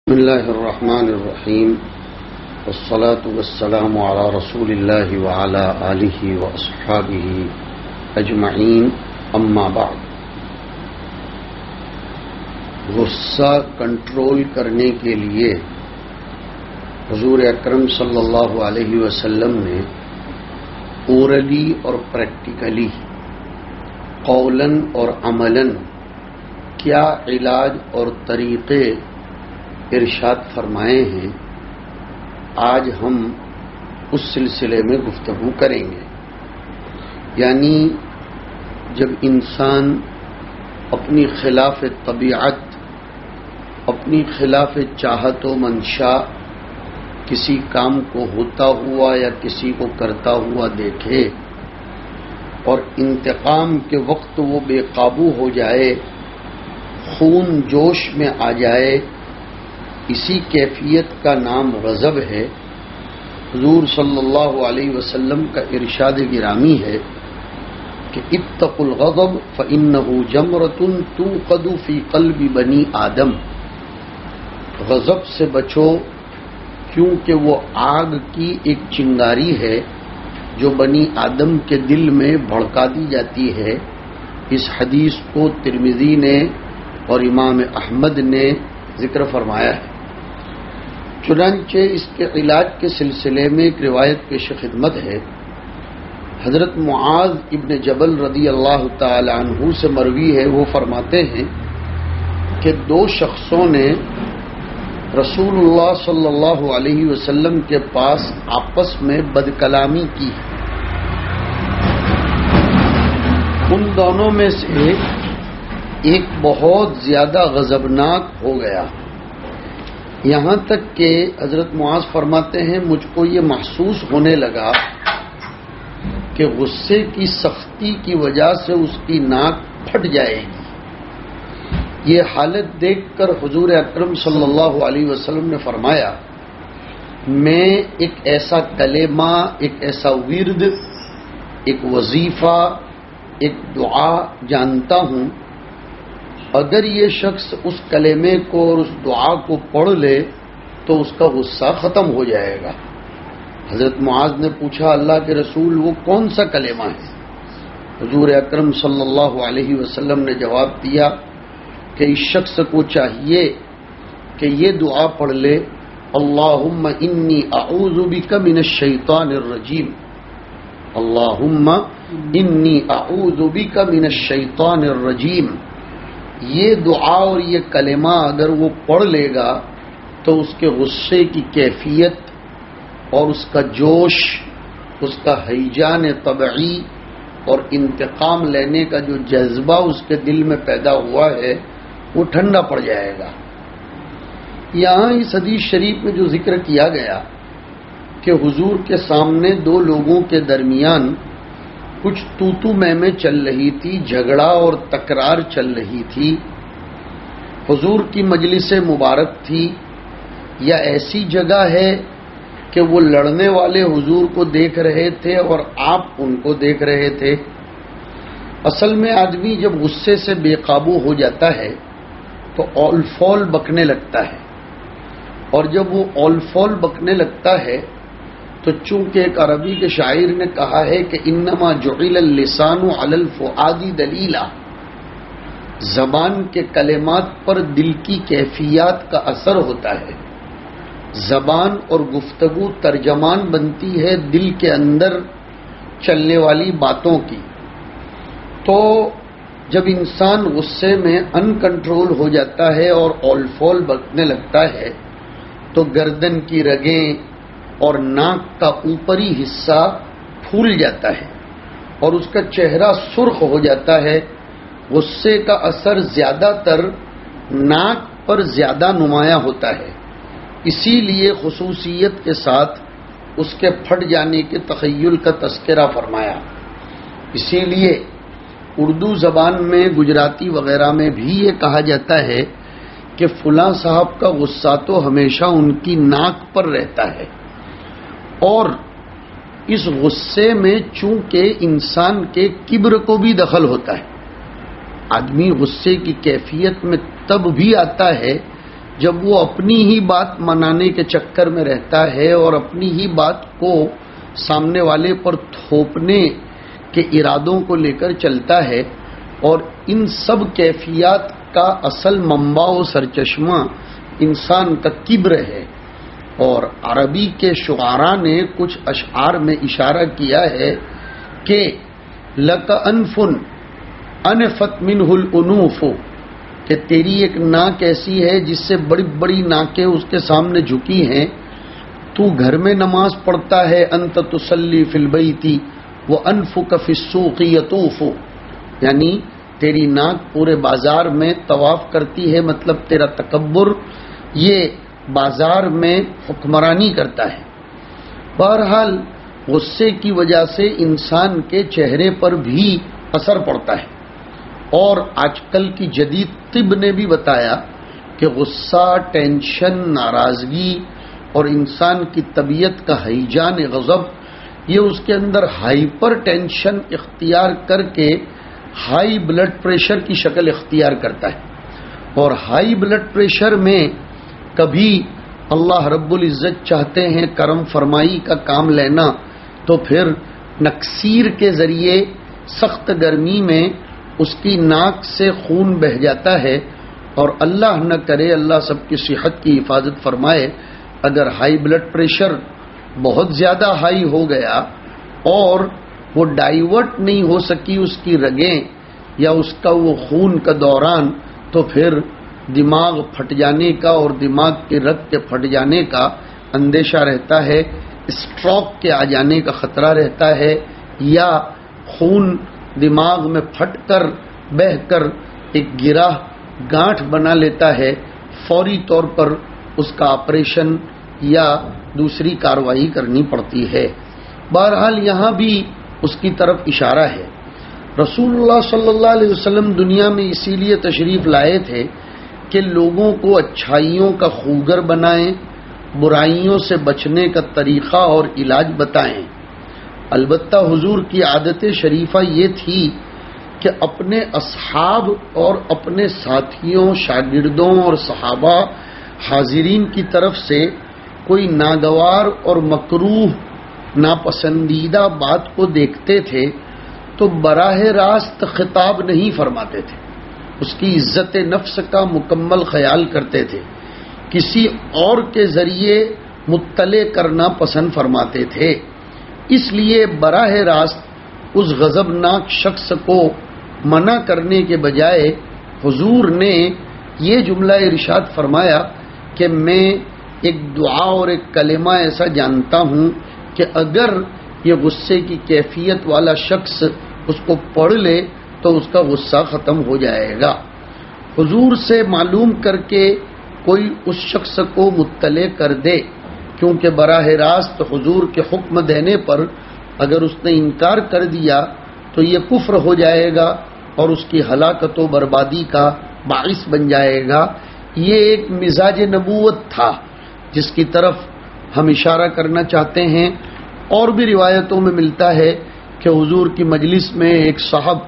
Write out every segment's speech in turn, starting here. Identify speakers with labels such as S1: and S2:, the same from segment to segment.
S1: بسم اللہ الرحمن الرحیم والصلاة والسلام علی رسول اللہ وعلی آلہ واصحابہ اجمعین اما بعد۔ غصہ کنٹرول کرنے کے لیے حضور اکرم صلی اللہ علیہ وسلم نے اورلی اور پریکٹیکلی، قولاً اور عملاً کیا علاج اور طریقے ارشاد فرمائے ہیں، آج ہم اس سلسلے میں گفتگو کریں گے۔ یعنی جب انسان اپنی خلاف طبیعت، اپنی خلاف چاہت و منشا کسی کام کو ہوتا ہوا یا کسی کو کرتا ہوا دیکھے اور انتقام کے وقت وہ بے قابو ہو جائے، خون جوش میں آ جائے، اسی کیفیت کا نام غضب ہے۔ حضور صلی اللہ علیہ وسلم کا ارشاد گرامی ہے کہ اتقوا الغضب فإنه جمرۃ توقد فی قلب بنی آدم۔ غضب سے بچو کیونکہ وہ آگ کی ایک چنگاری ہے جو بنی آدم کے دل میں بھڑکا دی جاتی ہے۔ اس حدیث کو ترمذی نے اور امام احمد نے ذکر فرمایا ہے۔ چنانچہ اس کے علاج کے سلسلے میں ایک روایت پیش خدمت ہے۔ حضرت معاذ ابن جبل رضی اللہ تعالی عنہ سے مروی ہے، وہ فرماتے ہیں کہ دو شخصوں نے رسول اللہ صلی اللہ علیہ وسلم کے پاس آپس میں بد کلامی کی۔ ان دونوں میں سے ایک بہت زیادہ غضبناک ہو گیا، یہاں تک کہ حضرت معاذ فرماتے ہیں مجھ کو یہ محسوس ہونے لگا کہ غصے کی سختی کی وجہ سے اس کی ناک پھٹ جائے گی۔ یہ حالت دیکھ کر حضور اکرم صلی اللہ علیہ وسلم نے فرمایا، میں ایک ایسا کلمہ، ایک ایسا ورد، ایک وظیفہ، ایک دعا جانتا ہوں، اگر یہ شخص اس کلمے کو اور اس دعا کو پڑھ لے تو اس کا غصہ ختم ہو جائے گا۔ حضرت معاذ نے پوچھا، اللہ کے رسول وہ کون سا کلمہ ہے؟ حضور اکرم صلی اللہ علیہ وسلم نے جواب دیا کہ اس شخص کو چاہیے کہ یہ دعا پڑھ لے، اللہم انی اعوذ بک من الشیطان الرجیم، اللہم انی اعوذ بک من الشیطان الرجیم۔ یہ دعا اور یہ کلمہ اگر وہ پڑھ لے گا تو اس کے غصے کی کیفیت اور اس کا جوش، اس کا ہیجان طبعی اور انتقام لینے کا جو جذبہ اس کے دل میں پیدا ہوا ہے وہ ٹھنڈا پڑ جائے گا۔ یہاں اس حدیث شریف میں جو ذکر کیا گیا کہ حضور کے سامنے دو لوگوں کے درمیان کچھ تو میں چل رہی تھی، جھگڑا اور تکرار چل رہی تھی، حضور کی مجلس مبارک تھی یا ایسی جگہ ہے کہ وہ لڑنے والے حضور کو دیکھ رہے تھے اور آپ ان کو دیکھ رہے تھے؟ اصل میں آدمی جب غصے سے بے قابو ہو جاتا ہے تو اول فول بکنے لگتا ہے، اور جب وہ اول فول بکنے لگتا ہے تو چونکہ ایک عربی کے شاعر نے کہا ہے کہ انما جعل اللسان علی الفؤاد دلیلا، زبان کے کلمات پر دل کی کیفیات کا اثر ہوتا ہے۔ زبان اور گفتگو ترجمان بنتی ہے دل کے اندر چلنے والی باتوں کی۔ تو جب انسان غصے میں ان کنٹرول ہو جاتا ہے اور اول فول بکنے لگتا ہے تو گردن کی رگیں اور ناک کا اوپری حصہ پھول جاتا ہے اور اس کا چہرہ سرخ ہو جاتا ہے۔ غصے کا اثر زیادہ تر ناک پر زیادہ نمایاں ہوتا ہے، اسی لیے خصوصیت کے ساتھ اس کے پھٹ جانے کے تخیل کا تذکرہ فرمایا۔ اسی لیے اردو زبان میں، گجراتی وغیرہ میں بھی یہ کہا جاتا ہے کہ فلاں صاحب کا غصہ تو ہمیشہ ان کی ناک پر رہتا ہے۔ اور اس غصے میں چونکہ انسان کے کبر کو بھی دخل ہوتا ہے، آدمی غصے کی کیفیت میں تب بھی آتا ہے جب وہ اپنی ہی بات منانے کے چکر میں رہتا ہے اور اپنی ہی بات کو سامنے والے پر تھوپنے کے ارادوں کو لے کر چلتا ہے، اور ان سب کیفیات کا اصل منبع و سرچشمہ انسان کا کبر ہے۔ اور عربی کے شعراء نے کچھ اشعار میں اشارہ کیا ہے کہ لَكَ أَنْفٌ أَنْفَتْ مِنْهُ الْأُنُوفُ، کہ تیری ایک ناک ایسی ہے جس سے بڑی بڑی ناکیں اس کے سامنے جھکی ہیں، تو گھر میں نماز پڑھتا ہے، انت تصلی فی البیت وانفک فی السوق یطوف، یعنی تیری ناک پورے بازار میں طواف کرتی ہے، مطلب تیرا تکبر یہ بازار میں حکمرانی کرتا ہے۔ بہرحال غصے کی وجہ سے انسان کے چہرے پر بھی اثر پڑتا ہے، اور آج کل کی جدید طب نے بھی بتایا کہ غصہ، ٹینشن، ناراضگی اور انسان کی طبیعت کا ہیجان غضب یہ اس کے اندر ہائپر ٹینشن اختیار کر کے ہائی بلڈ پریشر کی شکل اختیار کرتا ہے، اور ہائی بلڈ پریشر میں کبھی اللہ رب العزت چاہتے ہیں کرم فرمائی کا کام لینا تو پھر نکسیر کے ذریعے سخت گرمی میں اس کی ناک سے خون بہہ جاتا ہے، اور اللہ نہ کرے، اللہ سب کی صحت کی حفاظت فرمائے، اگر ہائی بلڈ پریشر بہت زیادہ ہائی ہو گیا اور وہ ڈائیورٹ نہیں ہو سکی اس کی رگیں یا اس کا وہ خون کا دوران، تو پھر دماغ پھٹ جانے کا اور دماغ کے رگ کے پھٹ جانے کا اندیشہ رہتا ہے، اسٹروک کے آ جانے کا خطرہ رہتا ہے، یا خون دماغ میں پھٹ کر بہہ کر ایک گرہ گانٹھ بنا لیتا ہے، فوری طور پر اس کا آپریشن یا دوسری کارروائی کرنی پڑتی ہے۔ بہرحال یہاں بھی اس کی طرف اشارہ ہے۔ رسول اللہ صلی اللہ علیہ وسلم دنیا میں اسی لیے تشریف لائے تھے کہ لوگوں کو اچھائیوں کا خوگر بنائیں، برائیوں سے بچنے کا طریقہ اور علاج بتائیں۔ البتہ حضور کی عادت شریفہ یہ تھی کہ اپنے اصحاب اور اپنے ساتھیوں، شاگردوں اور صحابہ حاضرین کی طرف سے کوئی ناگوار اور مکروہ ناپسندیدہ بات کو دیکھتے تھے تو براہ راست خطاب نہیں فرماتے تھے، اس کی عزت نفس کا مکمل خیال کرتے تھے، کسی اور کے ذریعے مطلع کرنا پسند فرماتے تھے۔ اس لیے براہ راست اس غضبناک شخص کو منع کرنے کے بجائے حضور نے یہ جملہ ارشاد فرمایا کہ میں ایک دعا اور ایک کلمہ ایسا جانتا ہوں کہ اگر یہ غصے کی کیفیت والا شخص اس کو پڑھ لے تو اس کا غصہ ختم ہو جائے گا۔ حضور سے معلوم کر کے کوئی اس شخص کو مطلع کر دے، کیونکہ براہ راست حضور کے حکم دینے پر اگر اس نے انکار کر دیا تو یہ کفر ہو جائے گا اور اس کی ہلاکت و بربادی کا باعث بن جائے گا۔ یہ ایک مزاج نبوت تھا جس کی طرف ہم اشارہ کرنا چاہتے ہیں۔ اور بھی روایتوں میں ملتا ہے کہ حضور کی مجلس میں ایک صاحب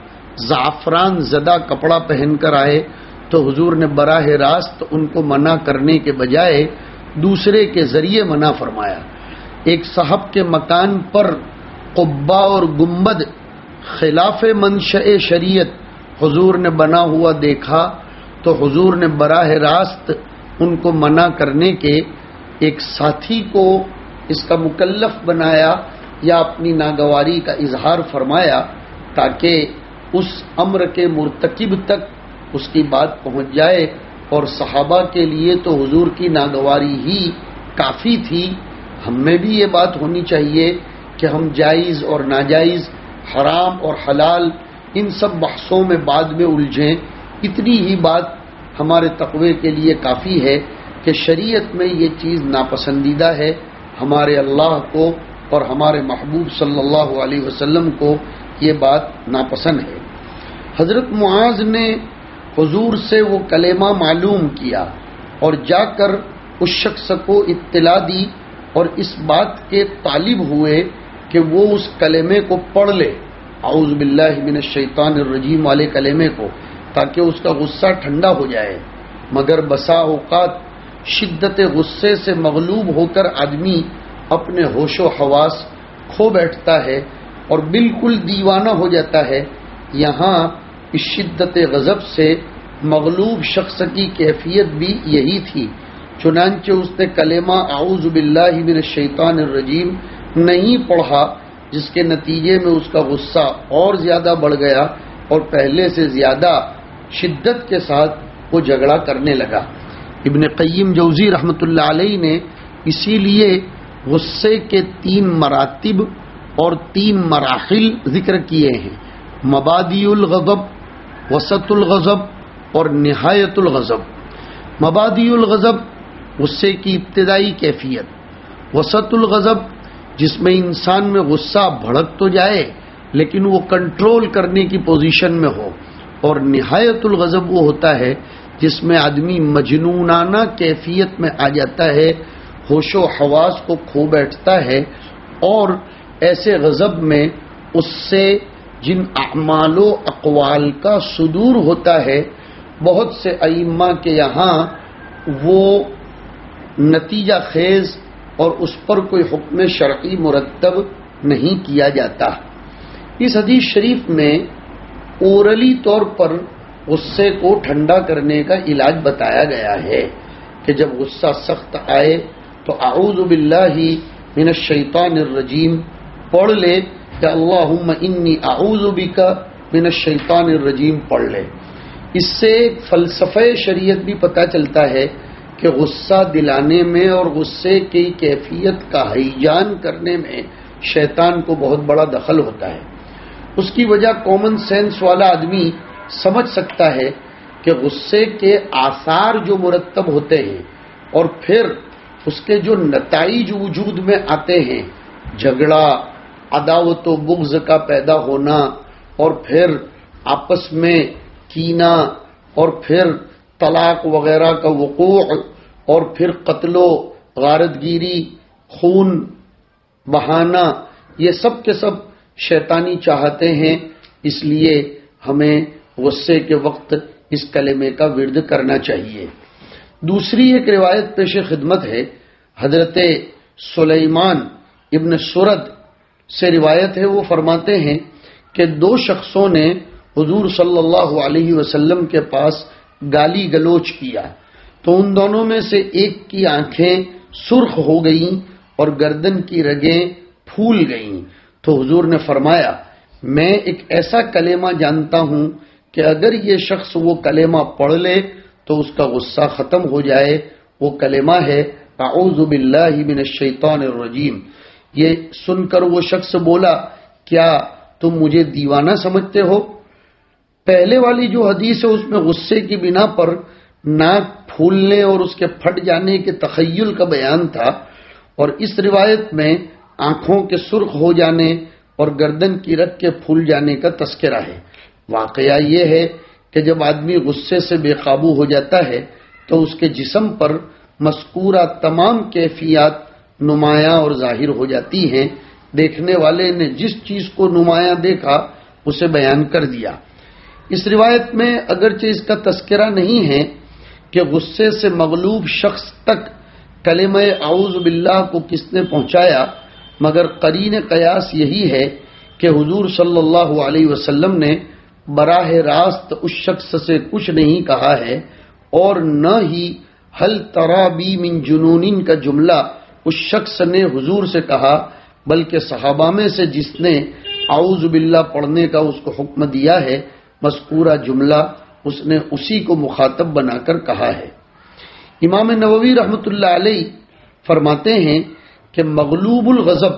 S1: زعفران زدہ کپڑا پہن کر آئے تو حضور نے براہ راست ان کو منع کرنے کے بجائے دوسرے کے ذریعے منع فرمایا۔ ایک صاحب کے مکان پر قبہ اور گنبد خلاف منشأ شریعت حضور نے بنا ہوا دیکھا تو حضور نے براہ راست ان کو منع کرنے کے ایک ساتھی کو اس کا مکلف بنایا یا اپنی ناگواری کا اظہار فرمایا تاکہ اس امر کے مرتکب تک اس کی بات پہنچ جائے، اور صحابہ کے لیے تو حضور کی ناگواری ہی کافی تھی۔ ہم میں بھی یہ بات ہونی چاہیے کہ ہم جائز اور ناجائز، حرام اور حلال ان سب بحثوں میں بعد میں الجھیں، اتنی ہی بات ہمارے تقوی کے لیے کافی ہے کہ شریعت میں یہ چیز ناپسندیدہ ہے، ہمارے اللہ کو اور ہمارے محبوب صلی اللہ علیہ وسلم کو یہ بات ناپسند ہے۔ حضرت معاذ نے حضور سے وہ کلمہ معلوم کیا اور جا کر اس شخص کو اطلاع دی اور اس بات کے طالب ہوئے کہ وہ اس کلمے کو پڑھ لے، اعوذ باللہ من الشیطان الرجیم والے کلمے کو، تاکہ اس کا غصہ ٹھنڈا ہو جائے۔ مگر بسا اوقات شدت غصے سے مغلوب ہو کر آدمی اپنے ہوش و حواس کھو بیٹھتا ہے اور بالکل دیوانہ ہو جاتا ہے، یہاں اس شدت غضب سے مغلوب شخص کی کیفیت بھی یہی تھی، چنانچہ اس نے کلمہ اعوذ باللہ من الشیطان الرجیم نہیں پڑھا، جس کے نتیجے میں اس کا غصہ اور زیادہ بڑھ گیا اور پہلے سے زیادہ شدت کے ساتھ وہ جھگڑا کرنے لگا۔ ابن قیم جوزی رحمۃ اللہ علیہ نے اسی لیے غصے کے 3 مراتب اور 3 مراحل ذکر کیے ہیں، مبادئ الغضب، وسط الغضب اور نہایت الغضب۔ مبادئ الغضب غصے کی ابتدائی کیفیت، وسط الغضب جس میں انسان میں غصہ بھڑک تو جائے لیکن وہ کنٹرول کرنے کی پوزیشن میں ہو، اور نہایت الغضب وہ ہوتا ہے جس میں آدمی مجنونانہ کیفیت میں آ جاتا ہے، ہوش و حواس کو کھو بیٹھتا ہے، اور ایسے غضب میں اس سے جن اعمال و اقوال کا صدور ہوتا ہے، بہت سے ائمہ کے یہاں وہ نتیجہ خیز اور اس پر کوئی حکم شرعی مرتب نہیں کیا جاتا۔ اس حدیث شریف میں اورلی طور پر غصے کو ٹھنڈا کرنے کا علاج بتایا گیا ہے کہ جب غصہ سخت آئے تو اعوذ باللہ من الشیطان الرجیم پڑھ لے یا اللہم انی اعوذ بک من الشیطان الرجیم پڑھ لے۔ اس سے ایک فلسفہ شریعت بھی پتہ چلتا ہے کہ غصہ دلانے میں اور غصے کی کیفیت کا ہیجان کرنے میں شیطان کو بہت بڑا دخل ہوتا ہے۔ اس کی وجہ کامن سینس والا آدمی سمجھ سکتا ہے کہ غصے کے آثار جو مرتب ہوتے ہیں اور پھر اس کے جو نتائج وجود میں آتے ہیں، جھگڑا، عداوت و بغض کا پیدا ہونا، اور پھر آپس میں کینہ، اور پھر طلاق وغیرہ کا وقوع، اور پھر قتل و غارت گیری، خون بہانا، یہ سب کے سب شیطانی چاہتے ہیں۔ اس لیے ہمیں غصے کے وقت اس کلمے کا ورد کرنا چاہیے۔ دوسری ایک روایت پیش خدمت ہے، حضرت سلیمان ابن سرد سے روایت ہے، وہ فرماتے ہیں کہ 2 شخصوں نے حضور صلی اللہ علیہ وسلم کے پاس گالی گلوچ کیا تو ان دونوں میں سے ایک کی آنکھیں سرخ ہو گئیں اور گردن کی رگیں پھول گئیں، تو حضور نے فرمایا میں ایک ایسا کلمہ جانتا ہوں کہ اگر یہ شخص وہ کلمہ پڑھ لے تو اس کا غصہ ختم ہو جائے، وہ کلمہ ہے اعوذ باللہ من الشیطان الرجیم۔ یہ سن کر وہ شخص بولا کیا تم مجھے دیوانہ سمجھتے ہو؟ پہلے والی جو حدیث ہے اس میں غصے کی بنا پر ناک پھولنے اور اس کے پھٹ جانے کے تخیل کا بیان تھا، اور اس روایت میں آنکھوں کے سرخ ہو جانے اور گردن کی رگ کے پھول جانے کا تذکرہ ہے۔ واقعہ یہ ہے کہ جب آدمی غصے سے بے قابو ہو جاتا ہے تو اس کے جسم پر مذکورہ تمام کیفیات نمایاں اور ظاہر ہو جاتی ہیں۔ دیکھنے والے نے جس چیز کو نمایاں دیکھا اسے بیان کر دیا۔ اس روایت میں اگرچہ اس کا تذکرہ نہیں ہے کہ غصے سے مغلوب شخص تک کلمہ اعوذ باللہ کو کس نے پہنچایا، مگر قرین قیاس یہی ہے کہ حضور صلی اللہ علیہ وسلم نے براہ راست اس شخص سے کچھ نہیں کہا ہے، اور نہ ہی ہل ترا بی من جنون کا جملہ اس شخص نے حضور سے کہا، بلکہ صحابہ میں سے جس نے اعوذ باللہ پڑھنے کا اس کو حکم دیا ہے، مذکورہ جملہ اس نے اسی کو مخاطب بنا کر کہا ہے۔ امام نووی رحمۃ اللہ علیہ فرماتے ہیں کہ مغلوب الغضب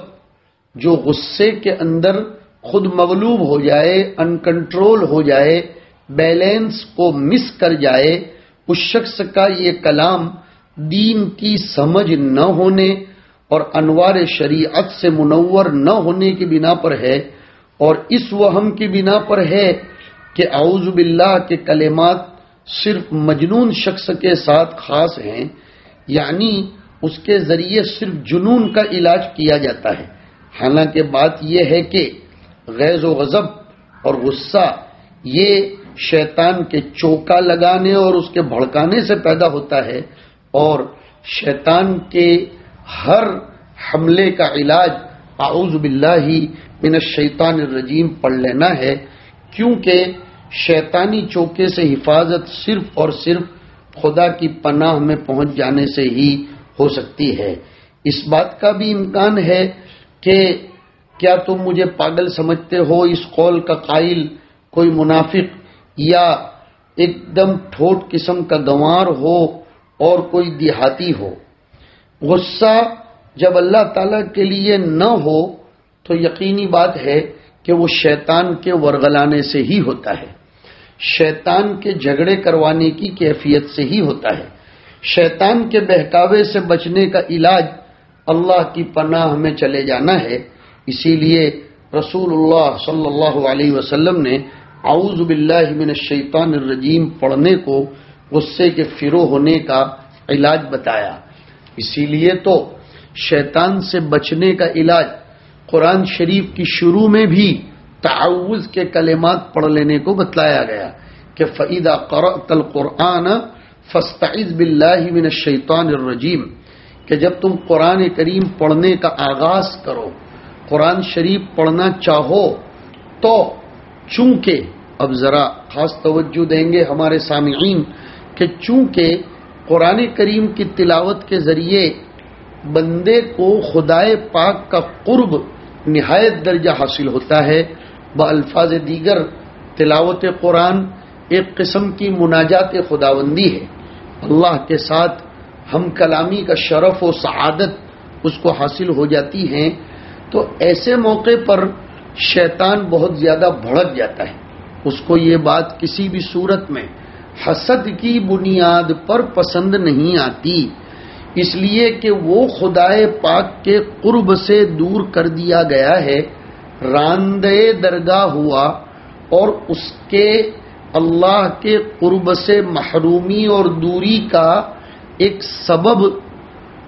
S1: جو غصے کے اندر خود مغلوب ہو جائے، ان کنٹرول ہو جائے، بیلنس کو مس کر جائے، اس شخص کا یہ کلام دین کی سمجھ نہ ہونے اور انوار شریعت سے منور نہ ہونے کی بنا پر ہے، اور اس وہم کی بنا پر ہے کہ اعوذ باللہ کے کلمات صرف مجنون شخص کے ساتھ خاص ہیں، یعنی اس کے ذریعے صرف جنون کا علاج کیا جاتا ہے۔ حالانکہ بات یہ ہے کہ غیظ و غضب اور غصہ یہ شیطان کے چوکا لگانے اور اس کے بھڑکانے سے پیدا ہوتا ہے، اور شیطان کے ہر حملے کا علاج اعوذ باللہ من الشیطان الرجیم پڑھ لینا ہے، کیونکہ شیطانی چوکے سے حفاظت صرف اور صرف خدا کی پناہ میں پہنچ جانے سے ہی ہو سکتی ہے۔ اس بات کا بھی امکان ہے کہ کیا تم مجھے پاگل سمجھتے ہو، اس قول کا قائل کوئی منافق یا ایک دم ٹھوٹ قسم کا گنوار ہو اور کوئی دیہاتی ہو۔ غصہ جب اللہ تعالیٰ کے لیے نہ ہو تو یقینی بات ہے کہ وہ شیطان کے ورغلانے سے ہی ہوتا ہے، شیطان کے جھگڑے کروانے کی کیفیت سے ہی ہوتا ہے۔ شیطان کے بہکاوے سے بچنے کا علاج اللہ کی پناہ میں چلے جانا ہے۔ اسی لیے رسول اللہ صلی اللہ علیہ وسلم نے اعوذ باللہ من الشیطان الرجیم پڑھنے کو غصے کے فرو ہونے کا علاج بتایا۔ اسی لیے تو شیطان سے بچنے کا علاج قرآن شریف کی شروع میں بھی تعوذ کے کلمات پڑھ لینے کو بتلایا گیا کہ فَإِذَا قَرَأْتَ الْقُرْآنَ فَاسْتَعِذْ بِاللَّهِ مِنَ الشَّيْطَانِ الرَّجِيمِ کہ جب تم قرآن کریم پڑھنے کا آغاز کرو، قرآن شریف پڑھنا چاہو تو چونکہ اب ذرا خاص توجہ دیں گے ہمارے سامعین کہ چونکہ قرآن کریم کی تلاوت کے ذریعے بندے کو خدائے پاک کا قرب نہایت درجہ حاصل ہوتا ہے، بالفاظ دیگر تلاوت قرآن ایک قسم کی مناجات خداوندی ہے، اللہ کے ساتھ ہم کلامی کا شرف و سعادت اس کو حاصل ہو جاتی ہیں۔ تو ایسے موقع پر شیطان بہت زیادہ بھڑک جاتا ہے، اس کو یہ بات کسی بھی صورت میں حسد کی بنیاد پر پسند نہیں آتی، اس لیے کہ وہ خدائے پاک کے قرب سے دور کر دیا گیا ہے، راندے درگاہ ہوا اور اس کے اللہ کے قرب سے محرومی اور دوری کا ایک سبب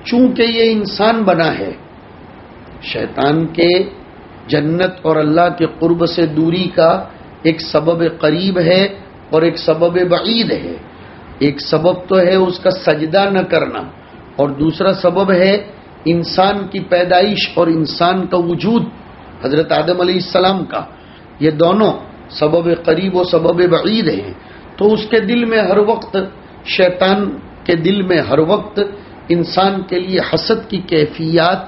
S1: چونکہ یہ انسان بنا ہے، شیطان کے جنت اور اللہ کے قرب سے دوری کا ایک سبب قریب ہے اور ایک سبب بعید ہے۔ ایک سبب تو ہے اس کا سجدہ نہ کرنا، اور دوسرا سبب ہے انسان کی پیدائش اور انسان کا وجود حضرت آدم علیہ السلام کا، یہ دونوں سبب قریب و سبب بعید ہیں۔ تو اس کے دل میں ہر وقت، شیطان کے دل میں ہر وقت انسان کے لیے حسد کی کیفیات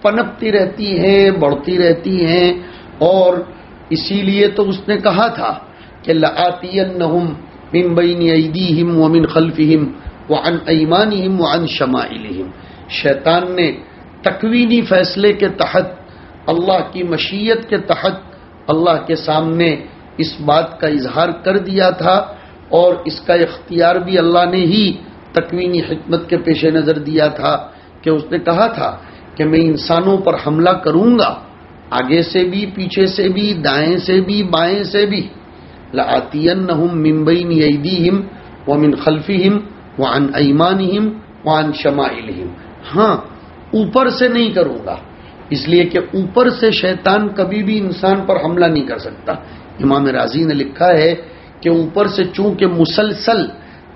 S1: پنپتی رہتی ہیں، بڑھتی رہتی ہیں، اور اسی لیے تو اس نے کہا تھا کہ لَآتِيَنَّهُمْ مِنْ بَيْنِ أَيْدِيهِمْ وَمِنْ خَلْفِهِمْ وَعَنْ أَيْمَانِهِمْ وَعَنْ شَمَائِلِهِمْ۔ شیطان نے تکوینی فیصلے کے تحت، اللہ کی مشیت کے تحت اللہ کے سامنے اس بات کا اظہار کر دیا تھا، اور اس کا اختیار بھی اللہ نے ہی تکوینی حکمت کے پیش نظر دیا تھا کہ اس نے کہا تھا کہ میں انسانوں پر حملہ کروں گا، آگے سے بھی، پیچھے سے بھی، دائیں سے بھی، بائیں سے بھی۔ لَآتِيَنَّهُمْ مِنْ بَيْنِ أَيْدِيهِمْ وَمِنْ خَلْفِهِمْ وَعَنْ أَيْمَانِهِمْ وَعَنْ شَمَائِلِهِمْ۔ ہاں، اوپر سے نہیں کروں گا، اس لیے کہ اوپر سے شیطان کبھی بھی انسان پر حملہ نہیں کر سکتا۔ امام رازی نے لکھا ہے کہ اوپر سے چونکہ مسلسل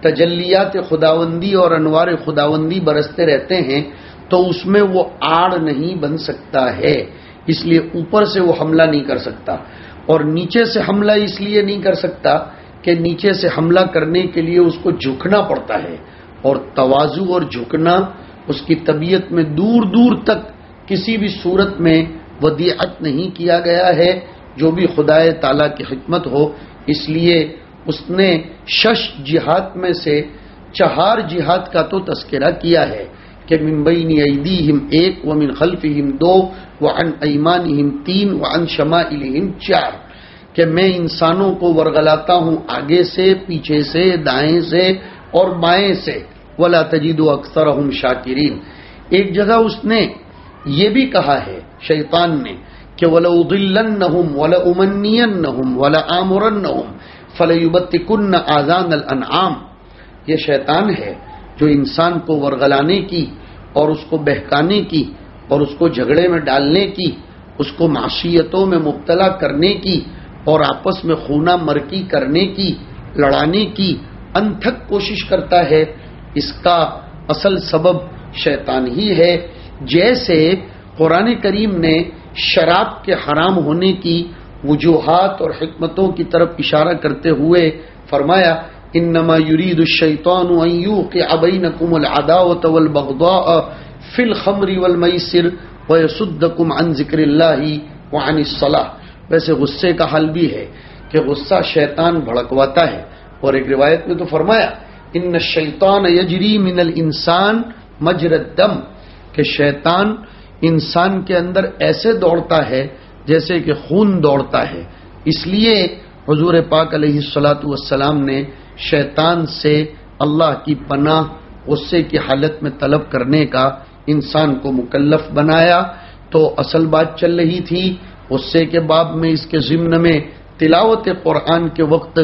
S1: تجلیات خداوندی اور انوار خداوندی برستے رہتے ہیں تو اس میں وہ آڑ نہیں بن سکتا ہے، اس لیے اوپر سے وہ حملہ نہیں کر سکتا، اور نیچے سے حملہ اس لیے نہیں کر سکتا کہ نیچے سے حملہ کرنے کے لیے اس کو جھکنا پڑتا ہے، اور تواضع اور جھکنا اس کی طبیعت میں دور دور تک کسی بھی صورت میں ودیعت نہیں کیا گیا ہے، جو بھی خدائے تعالیٰ کی حکمت ہو۔ اس لیے اس نے 6 جہاد میں سے 4 جہاد کا تو تذکرہ کیا ہے کہ من بین ایدیہم 1 ومن خلفہم 2 وعن ایمانہم 3 وعن شمائلہم 4، کہ میں انسانوں کو ورغلاتا ہوں آگے سے، پیچھے سے، دائیں سے اور بائیں سے، ولا تجد اکثرہم شاکرین۔ ایک جگہ اس نے یہ بھی کہا ہے شیطان نے کہ وَلَأُضِلَّنَّهُمْ وَلَأُمَنِّيَنَّهُمْ وَلَآمُرَنَّهُمْ فَلَيُبَتِّكُنَّ آذَانَ الْأَنْعَامِ۔ یہ شیطان ہے جو انسان کو ورغلانے کی اور اس کو بہکانے کی اور اس کو جھگڑے میں ڈالنے کی، اس کو معصیتوں میں مبتلا کرنے کی اور آپس میں خونہ مرکی کرنے کی، لڑانے کی انتھک کوشش کرتا ہے۔ اس کا اصل سبب شیطان ہی ہے. جیسے قرآن کریم نے شراب کے حرام ہونے کی وجوہات اور حکمتوں کی طرف اشارہ کرتے ہوئے فرمایا انما یرید الشیطان ان یوقع بینکم العداوۃ والبغضاء فی الخمر والمیسر ویصدکم عن ذکر اللہ وعن الصلاۃ. ویسے غصے کا حل بھی ہے کہ غصہ شیطان بھڑکواتا ہے، اور ایک روایت میں تو فرمایا ان الشیطان یجری من الانسان مجری الدم، کہ شیطان انسان کے اندر ایسے دوڑتا ہے جیسے کہ خون دوڑتا ہے. اس لیے حضور پاک علیہ الصلاۃ والسلام نے شیطان سے اللہ کی پناہ غصے کی حالت میں طلب کرنے کا انسان کو مکلف بنایا. تو اصل بات چل رہی تھی غصے کے باب میں، اس کے ضمن میں تلاوت قرآن کے وقت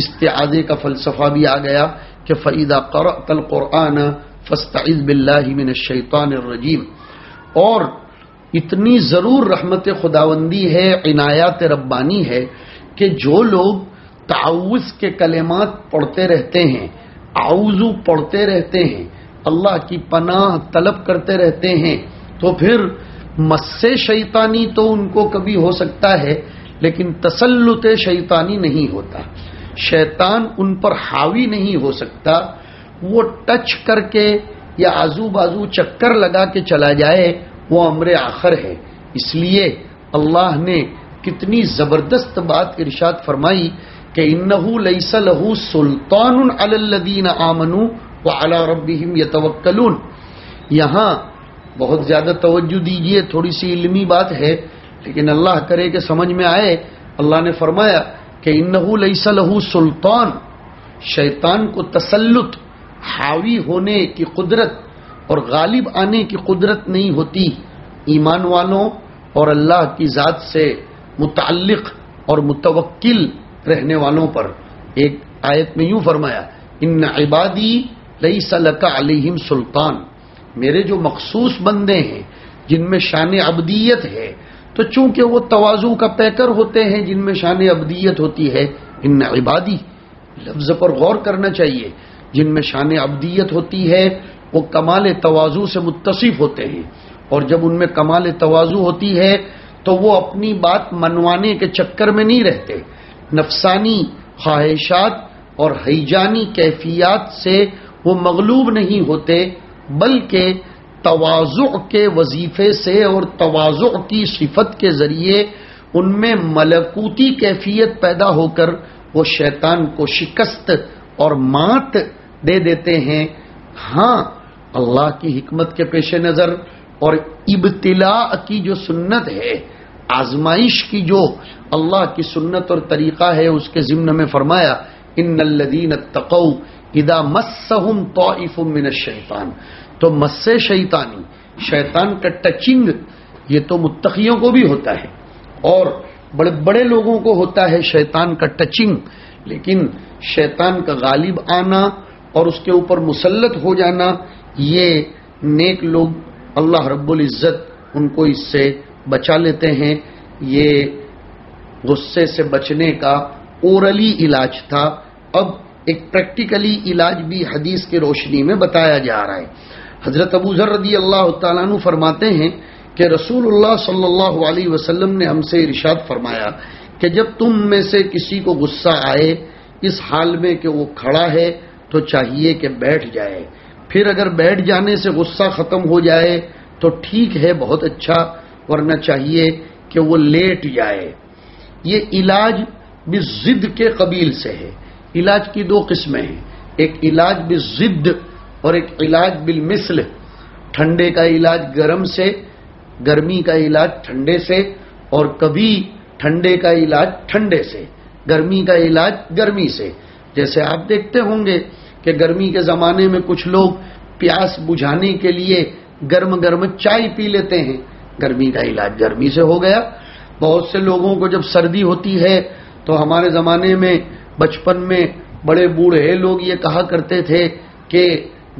S1: استعاذے کا فلسفہ بھی آ گیا کہ فَإِذَا قَرَأْتَ الْقُرْآنَ فَاسْتَعِذْ بِاللَّهِ مِنَ الشَّيْطَانِ الرَّجِيمِ. اور اتنی ضرور رحمت خداوندی ہے، عنایات ربانی ہے کہ جو لوگ تعوذ کے کلمات پڑھتے رہتے ہیں، اعوذ پڑھتے رہتے ہیں، اللہ کی پناہ طلب کرتے رہتے ہیں، تو پھر مس شیطانی تو ان کو کبھی ہو سکتا ہے لیکن تسلط شیطانی نہیں ہوتا. شیطان ان پر حاوی نہیں ہو سکتا. وہ ٹچ کر کے یا آزو بازو چکر لگا کے چلا جائے وہ امر آخر ہے. اس لیے اللہ نے کتنی زبردست بات ارشاد فرمائی کہ انہو لیس لہو سلطان علی الذین آمنوا وعلی ربہم یتوکلون. یہاں بہت زیادہ توجہ دیجئے، تھوڑی سی علمی بات ہے لیکن اللہ کرے کہ سمجھ میں آئے. اللہ نے فرمایا کہ انہو لیس لہو سلطان، شیطان کو تسلط، حاوی ہونے کی قدرت اور غالب آنے کی قدرت نہیں ہوتی ایمان والوں اور اللہ کی ذات سے متعلق اور متوکل رہنے والوں پر. ایک آیت میں یوں فرمایا ان عبادی لیس لک علیہم سلطان، میرے جو مخصوص بندے ہیں جن میں شان عبدیت ہے، تو چونکہ وہ تواضع کا پیکر ہوتے ہیں جن میں شان عبدیت ہوتی ہے، ان عبادی لفظ پر غور کرنا چاہیے، جن میں شان عبدیت ہوتی ہے وہ کمال تواضع سے متصف ہوتے ہیں. اور جب ان میں کمال تواضع ہوتی ہے تو وہ اپنی بات منوانے کے چکر میں نہیں رہتے، نفسانی خواہشات اور ہیجانی کیفیات سے وہ مغلوب نہیں ہوتے، بلکہ تواضع کے وظیفے سے اور تواضع کی صفت کے ذریعے ان میں ملکوتی کیفیت پیدا ہو کر وہ شیطان کو شکست اور مات دے دیتے ہیں. ہاں، اللہ کی حکمت کے پیش نظر اور ابتلاء کی جو سنت ہے، آزمائش کی جو اللہ کی سنت اور طریقہ ہے، اس کے ضمن میں فرمایا ان الذین اتقوا اذا مسهم طائف من الشیطان. تو مس شیطانی، شیطان کا ٹچنگ، یہ تو متقیوں کو بھی ہوتا ہے اور بڑے بڑے لوگوں کو ہوتا ہے شیطان کا ٹچنگ، لیکن شیطان کا غالب آنا اور اس کے اوپر مسلط ہو جانا، یہ نیک لوگ اللہ رب العزت ان کو اس سے بچا لیتے ہیں. یہ غصے سے بچنے کا اورلی علاج تھا. اب ایک پریکٹیکلی علاج بھی حدیث کی روشنی میں بتایا جا رہا ہے. حضرت ابو ذر رضی اللہ تعالیٰ عنہ فرماتے ہیں کہ رسول اللہ صلی اللہ علیہ وسلم نے ہم سے ارشاد فرمایا کہ جب تم میں سے کسی کو غصہ آئے اس حال میں کہ وہ کھڑا ہے تو چاہیے کہ بیٹھ جائے، پھر اگر بیٹھ جانے سے غصہ ختم ہو جائے تو ٹھیک ہے، بہت اچھا، ورنہ چاہیے کہ وہ لیٹ جائے. یہ علاج بالضد کے قبیل سے ہے. علاج کی دو قسمیں ہیں، ایک علاج بالضد اور ایک علاج بالمثل. ٹھنڈے کا علاج گرم سے، گرمی کا علاج ٹھنڈے سے، اور کبھی ٹھنڈے کا علاج ٹھنڈے سے، گرمی کا علاج گرمی سے. جیسے آپ دیکھتے ہوں گے کہ گرمی کے زمانے میں کچھ لوگ پیاس بجھانے کے لیے گرم گرم چائے پی لیتے ہیں، گرمی کا علاج گرمی سے ہو گیا. بہت سے لوگوں کو جب سردی ہوتی ہے تو ہمارے زمانے میں بچپن میں بڑے بوڑھے لوگ یہ کہا کرتے تھے کہ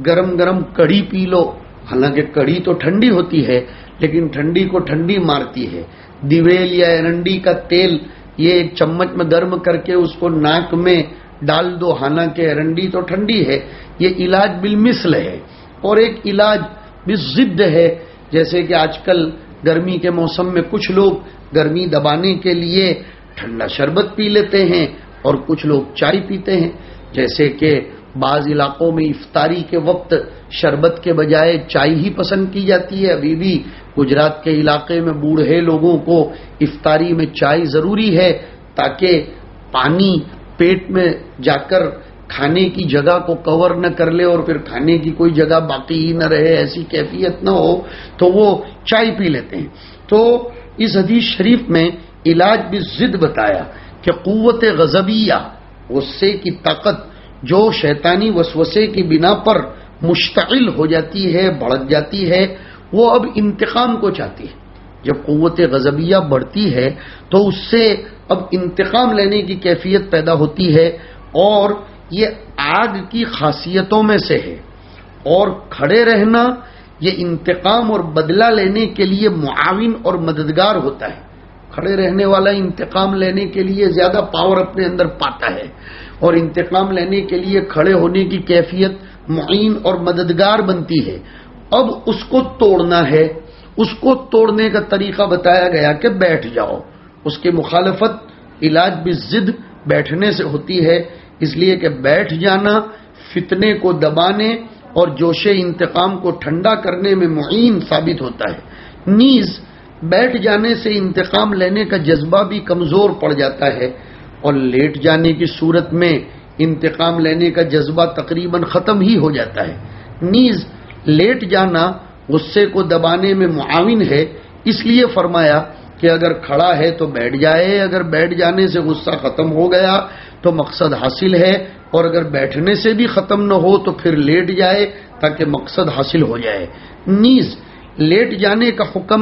S1: گرم گرم کڑھی پی لو. حالانکہ کڑھی تو ٹھنڈی ہوتی ہے لیکن ٹھنڈی کو ٹھنڈی مارتی ہے. دیویل یا ایرنڈی کا تیل یہ ایک چمچ میں گرم کر کے اس کو ناک میں ڈال دو، حالانکہ ایرنڈی تو ٹھنڈی ہے. یہ علاج بالمثل ہے. اور ایک علاج بھی ضد ہے، جیسے کہ آج کل گرمی کے موسم میں کچھ لوگ گرمی دبانے کے لیے ٹھنڈا شربت پی لیتے ہیں اور کچھ لوگ چائے پیتے ہیں، جیسے کہ بعض علاقوں میں افطاری کے وقت شربت کے بجائے چائے ہی پسند کی جاتی ہے۔ ابھی بھی گجرات کے علاقے میں بوڑھے لوگوں کو افطاری میں چائے ضروری ہے تاکہ پانی پیٹ میں جا کر کھانے کی جگہ کو کور نہ کر لے اور پھر کھانے کی کوئی جگہ باقی ہی نہ رہے، ایسی کیفیت نہ ہو تو وہ چائے پی لیتے ہیں۔ تو اس حدیث شریف میں علاج بھی ضد بتایا کہ قوت غضبیہ، غصے کی طاقت جو شیطانی وسوسے کی بنا پر مشتعل ہو جاتی ہے، بڑھ جاتی ہے، وہ اب انتقام کو چاہتی ہے۔ جب قوت غضبیہ بڑھتی ہے تو اس سے اب انتقام لینے کی کیفیت پیدا ہوتی ہے، اور یہ آگ کی خاصیتوں میں سے ہے، اور کھڑے رہنا یہ انتقام اور بدلہ لینے کے لیے معاون اور مددگار ہوتا ہے۔ کھڑے رہنے والا انتقام لینے کے لیے زیادہ پاور اپنے اندر پاتا ہے، اور انتقام لینے کے لیے کھڑے ہونے کی کیفیت معین اور مددگار بنتی ہے۔ اب اس کو توڑنا ہے، اس کو توڑنے کا طریقہ بتایا گیا کہ بیٹھ جاؤ۔ اس کی مخالفت علاج بھی ضد بیٹھنے سے ہوتی ہے، اس لیے کہ بیٹھ جانا فتنے کو دبانے اور جوش انتقام کو ٹھنڈا کرنے میں معین ثابت ہوتا ہے۔ نیز بیٹھ جانے سے انتقام لینے کا جذبہ بھی کمزور پڑ جاتا ہے، اور لیٹ جانے کی صورت میں انتقام لینے کا جذبہ تقریباً ختم ہی ہو جاتا ہے۔ نیز لیٹ جانا غصے کو دبانے میں معاون ہے، اس لیے فرمایا کہ اگر کھڑا ہے تو بیٹھ جائے، اگر بیٹھ جانے سے غصہ ختم ہو گیا تو مقصد حاصل ہے، اور اگر بیٹھنے سے بھی ختم نہ ہو تو پھر لیٹ جائے تاکہ مقصد حاصل ہو جائے۔ نیز لیٹ جانے کا حکم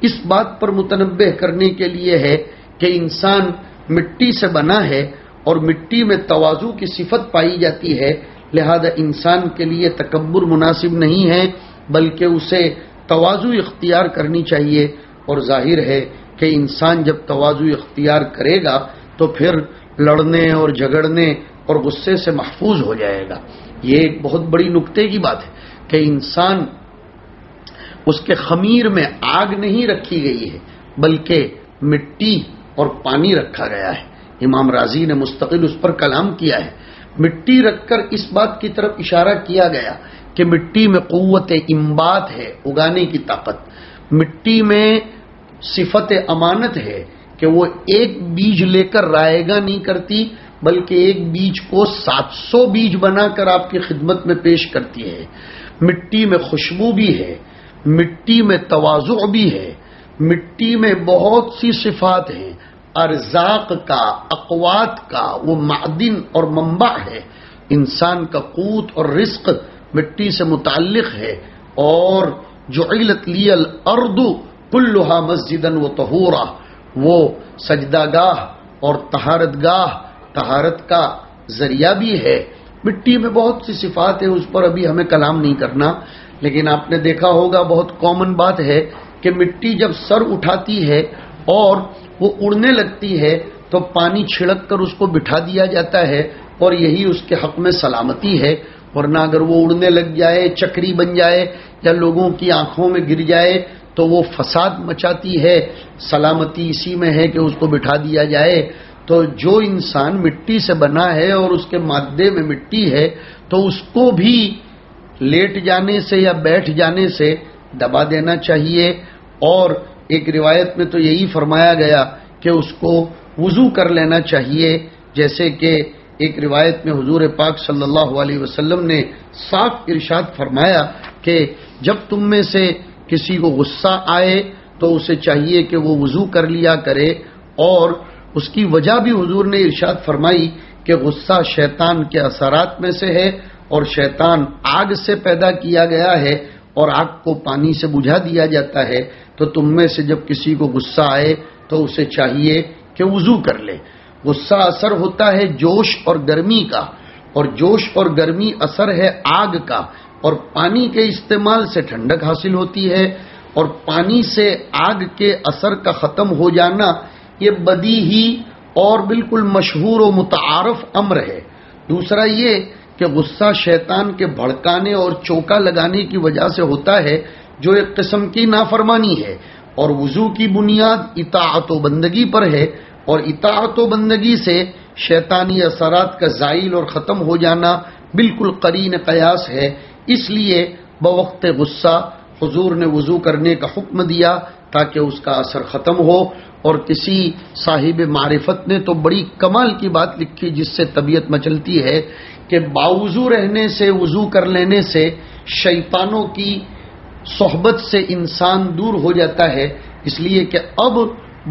S1: اس بات پر متنبہ کرنے کے لیے ہے کہ انسان مٹی سے بنا ہے اور مٹی میں تواضع کی صفت پائی جاتی ہے، لہذا انسان کے لیے تکبر مناسب نہیں ہے، بلکہ اسے تواضع اختیار کرنی چاہیے، اور ظاہر ہے کہ انسان جب تواضع اختیار کرے گا تو پھر لڑنے اور جھگڑنے اور غصے سے محفوظ ہو جائے گا۔ یہ ایک بہت بڑی نکتے کی بات ہے کہ انسان، اس کے خمیر میں آگ نہیں رکھی گئی ہے بلکہ مٹی اور پانی رکھا گیا ہے۔ امام رازی نے مستقل اس پر کلام کیا ہے۔ مٹی رکھ کر اس بات کی طرف اشارہ کیا گیا کہ مٹی میں قوت انبات ہے، اگانے کی طاقت، مٹی میں صفت امانت ہے کہ وہ ایک بیج لے کر رائے گا نہیں کرتی، بلکہ ایک بیج کو 700 بیج بنا کر آپ کی خدمت میں پیش کرتی ہے۔ مٹی میں خوشبو بھی ہے، مٹی میں تواضع بھی ہے، مٹی میں بہت سی صفات ہیں، ارزاق کا، اقوات کا وہ معدن اور منبع ہے۔ انسان کا قوت اور رزق مٹی سے متعلق ہے، اور جعلت لی الارض کلھا مسجدا وطہورا، وہ سجدہ گاہ اور طہارت گاہ، طہارت کا ذریعہ بھی ہے۔ مٹی میں بہت سی صفات ہیں، اس پر ابھی ہمیں کلام نہیں کرنا، لیکن آپ نے دیکھا ہوگا بہت کامن بات ہے کہ مٹی جب سر اٹھاتی ہے اور وہ اڑنے لگتی ہے تو پانی چھڑک کر اس کو بٹھا دیا جاتا ہے، اور یہی اس کے حق میں سلامتی ہے، ورنہ اگر وہ اڑنے لگ جائے، چکری بن جائے یا لوگوں کی آنکھوں میں گر جائے تو وہ فساد مچاتی ہے۔ سلامتی اسی میں ہے کہ اس کو بٹھا دیا جائے۔ تو جو انسان مٹی سے بنا ہے اور اس کے مادے میں مٹی ہے تو اس کو بھی لیٹ جانے سے یا بیٹھ جانے سے دبا دینا چاہیے، اور ایک روایت میں تو یہی فرمایا گیا کہ اس کو وضو کر لینا چاہیے، جیسے کہ ایک روایت میں حضور پاک صلی اللہ علیہ وسلم نے صاف ارشاد فرمایا کہ جب تم میں سے کسی کو غصہ آئے تو اسے چاہیے کہ وہ وضو کر لیا کرے، اور اس کی وجہ بھی حضور نے ارشاد فرمائی کہ غصہ شیطان کے اثرات میں سے ہے، اور شیطان آگ سے پیدا کیا گیا ہے، اور آگ کو پانی سے بجھا دیا جاتا ہے۔ تو تم میں سے جب کسی کو غصہ آئے تو اسے چاہیے کہ وضو کر لے۔ غصہ اثر ہوتا ہے جوش اور گرمی کا، اور جوش اور گرمی اثر ہے آگ کا، اور پانی کے استعمال سے ٹھنڈک حاصل ہوتی ہے، اور پانی سے آگ کے اثر کا ختم ہو جانا یہ بدیہی اور بالکل مشہور و متعارف امر ہے۔ دوسرا یہ کہ غصہ شیطان کے بھڑکانے اور چوکا لگانے کی وجہ سے ہوتا ہے جو ایک قسم کی نافرمانی ہے، اور وضو کی بنیاد اطاعت و بندگی پر ہے، اور اطاعت و بندگی سے شیطانی اثرات کا زائل اور ختم ہو جانا بالکل قرین قیاس ہے۔ اس لیے بوقت غصہ حضور نے وضو کرنے کا حکم دیا تاکہ اس کا اثر ختم ہو۔ اور کسی صاحب معرفت نے تو بڑی کمال کی بات لکھی جس سے طبیعت مچلتی ہے کہ باوضو رہنے سے، وضو کر لینے سے شیطانوں کی صحبت سے انسان دور ہو جاتا ہے، اس لیے کہ اب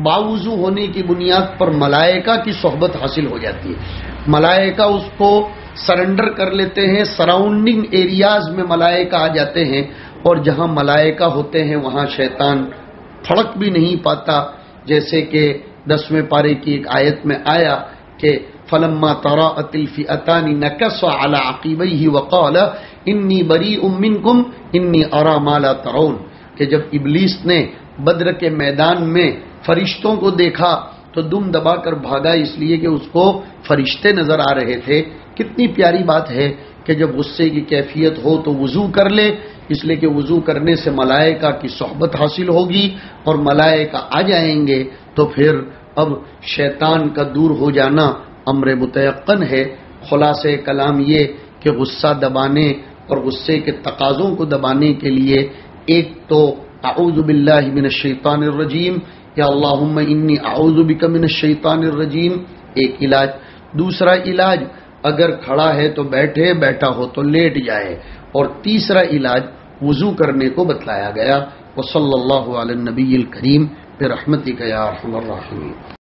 S1: باوضو ہونے کی بنیاد پر ملائکہ کی صحبت حاصل ہو جاتی ہے۔ ملائکہ اس کو سرنڈر کر لیتے ہیں، سراؤنڈنگ ایریاز میں ملائکہ آ جاتے ہیں، اور جہاں ملائکہ ہوتے ہیں وہاں شیطان پھڑک بھی نہیں پاتا، جیسے کہ 10ویں پارے کی ایک آیت میں آیا کہ فلما تراءت الفئتان نكص على عقبيه وقال انی بریء منکم انی ارى ما لا ترون، کہ جب ابلیس نے بدر کے میدان میں فرشتوں کو دیکھا تو دم دبا کر بھاگا، اس لیے کہ اس کو فرشتے نظر آ رہے تھے۔ کتنی پیاری بات ہے کہ جب غصے کی کیفیت ہو تو وضو کر لے، اس لیے کہ وضو کرنے سے ملائکہ کی صحبت حاصل ہوگی اور ملائکہ آ جائیں گے، تو پھر اب شیطان کا دور ہو جانا امر متیقن ہے۔ خلاصہ کلام یہ کہ غصہ دبانے اور غصے کے تقاضوں کو دبانے کے لیے ایک تو اعوذ باللہ من الشیطان الرجیم، یا اللہم انی اعوذ بک من الشیطان الرجیم، ایک علاج۔ دوسرا علاج اگر کھڑا ہے تو بیٹھے، بیٹھا ہو تو لیٹ جائے، اور تیسرا علاج وضو کرنے کو بتلایا گیا۔ وصلی اللہ علی النبی الکریم برحمتک یا ارحم الراحمین۔